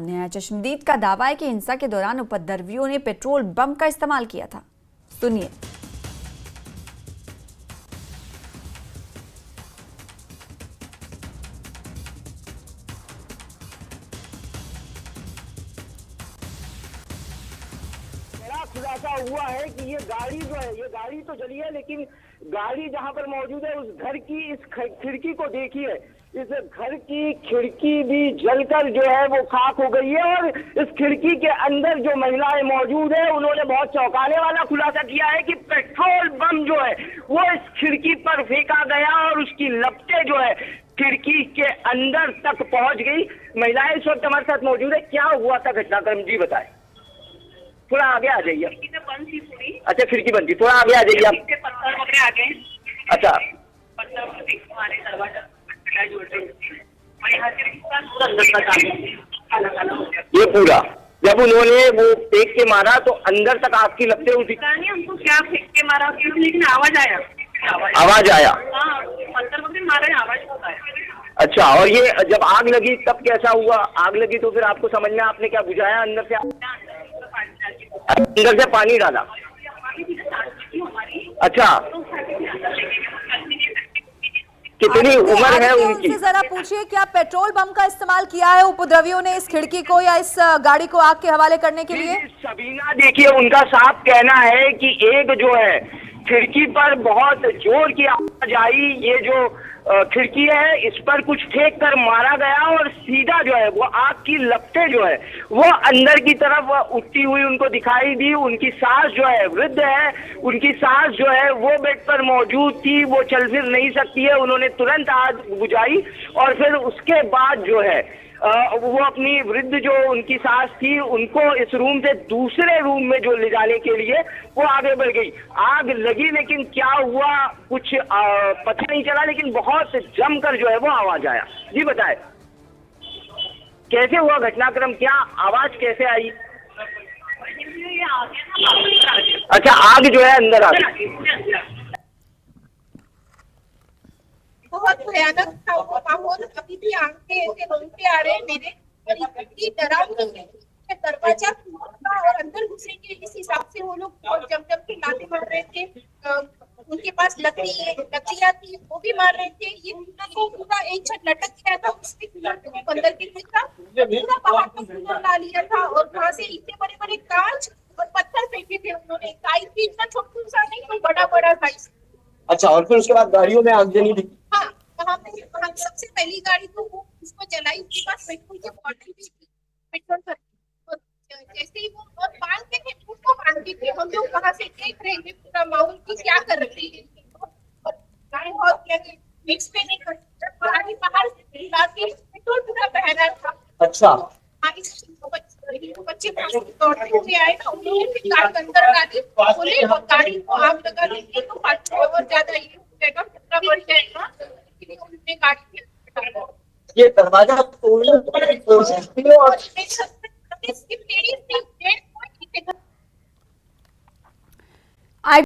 सामने आया। चश्मदीद का दावा है कि हिंसा के दौरान उपद्रवियों ने पेट्रोल बम का इस्तेमाल किया था। सुनिए। खुलासा हुआ है कि ये गाड़ी जो है, ये गाड़ी तो जली है, लेकिन गाड़ी जहां पर मौजूद है उस घर की इस खिड़की को देखिए, इस घर की खिड़की भी जलकर जो है वो खाक हो गई है। और इस खिड़की के अंदर जो महिलाएं मौजूद है उन्होंने बहुत चौंकाने वाला खुलासा किया है कि पेट्रोल बम जो है वो इस खिड़की पर फेंका गया और उसकी लपटें जो है खिड़की के अंदर तक पहुंच गई। महिलाएं इस वक्त हमारे साथ मौजूद है। क्या हुआ था घटनाक्रम, जी बताएं। थोड़ा आगे आ जाइए। बंद थी पूरी। अच्छा, खिड़की बंद थी, थोड़ा आगे आ जाइए आप। पत्थर वगैरह आ गए। अच्छा, पत्थर हमारे दरवाजा जोड़ रहे थे और यहाँ से पूरा अंदर तक आ गया। ये पूरा जब उन्होंने वो फेंक के मारा तो अंदर तक आग की लपटें उठी। नहीं हमको क्या फेंक के मारा, लेकिन आवाज आया। आवाज आया? हाँ, पत्थर वगैरह मारा, आवाज होता है। अच्छा, और ये जब आग लगी तब कैसा हुआ? आग लगी तो फिर आपको समझ में, आपने क्या बुझाया? अंदर से पानी डाला। अच्छा, कितनी उम्र है उनकी? उनसे जरा पूछिए क्या पेट्रोल बम का इस्तेमाल किया है उपद्रवियों ने इस खिड़की को या इस गाड़ी को आग के हवाले करने के लिए? सबीना, देखिए उनका साफ कहना है कि एक जो है खिड़की पर बहुत जोर की आवाज आई, ये जो खिड़की है इस पर कुछ फेंक कर मारा गया और सीधा जो है वो आग की लपटें जो है वो अंदर की तरफ उठती हुई उनको दिखाई दी। उनकी सास जो है वृद्ध है, उनकी सास जो है वो बेड पर मौजूद थी, वो चल फिर नहीं सकती है। उन्होंने तुरंत आग बुझाई और फिर उसके बाद जो है वो अपनी वृद्ध जो उनकी सास थी उनको इस रूम से दूसरे रूम में जो ले जाने के लिए वो आगे बढ़ गई। आग लगी, लेकिन क्या हुआ कुछ पता नहीं चला, लेकिन बहुत जमकर जो है वो आवाज आया। जी बताए कैसे हुआ घटनाक्रम, क्या आवाज कैसे आई? अच्छा, आग जो है अंदर आ गई। बहुत भयानक था वो माहौल। अभी भी आंखें ऐसे रोंगटे आ रहे हैं मेरे। इतनी डरावनी है। दरवाजा था और अंदर घुसेंगे इस हिसाब से वो लोग बहुत जम के लाते मार रहे थे। उनके पास लकड़ियां थी वो भी मार रहे थे। ये तो पूरा एक छत लटक गया था, उसमें अंदर के था पूरा बाहर का कूलर ला लिया था और वहां से इतने बड़े बड़े कांच और पत्थर फेंके थे उन्होंने। साइज भी इतना छोटा सा नहीं, तो बड़ा बड़ा साइज। अच्छा, और फिर उसके बाद गाड़ियों में आग जली थी? हाँ, वहाँ सबसे पहली गाड़ी तो वो उसको जलाई, उसके पास पेट्रोल की बॉटल भी थी, पेट्रोल भर। और जैसे ही वो और बांधते थे उसको बांधते थे। हम लोग वहाँ से देख रहे थे पूरा माहौल की क्या कर रहे हैं। बहुत मिक्स पे नहीं कर, गाड़ी बाहर से लाके पेट्रोल पूरा बहना था। अच्छा, हाँ, बच्चे दौड़ते हुए आए ना, उन्होंने फिर गाड़ी अंदर डाली, बोले गाड़ी को आग लगा देंगे तो और ज्यादा ये हो जाएगा, खतरा बढ़ जाएगा। उन्होंने गाड़ी ये दरवाजा तोड़ने की कोशिश की और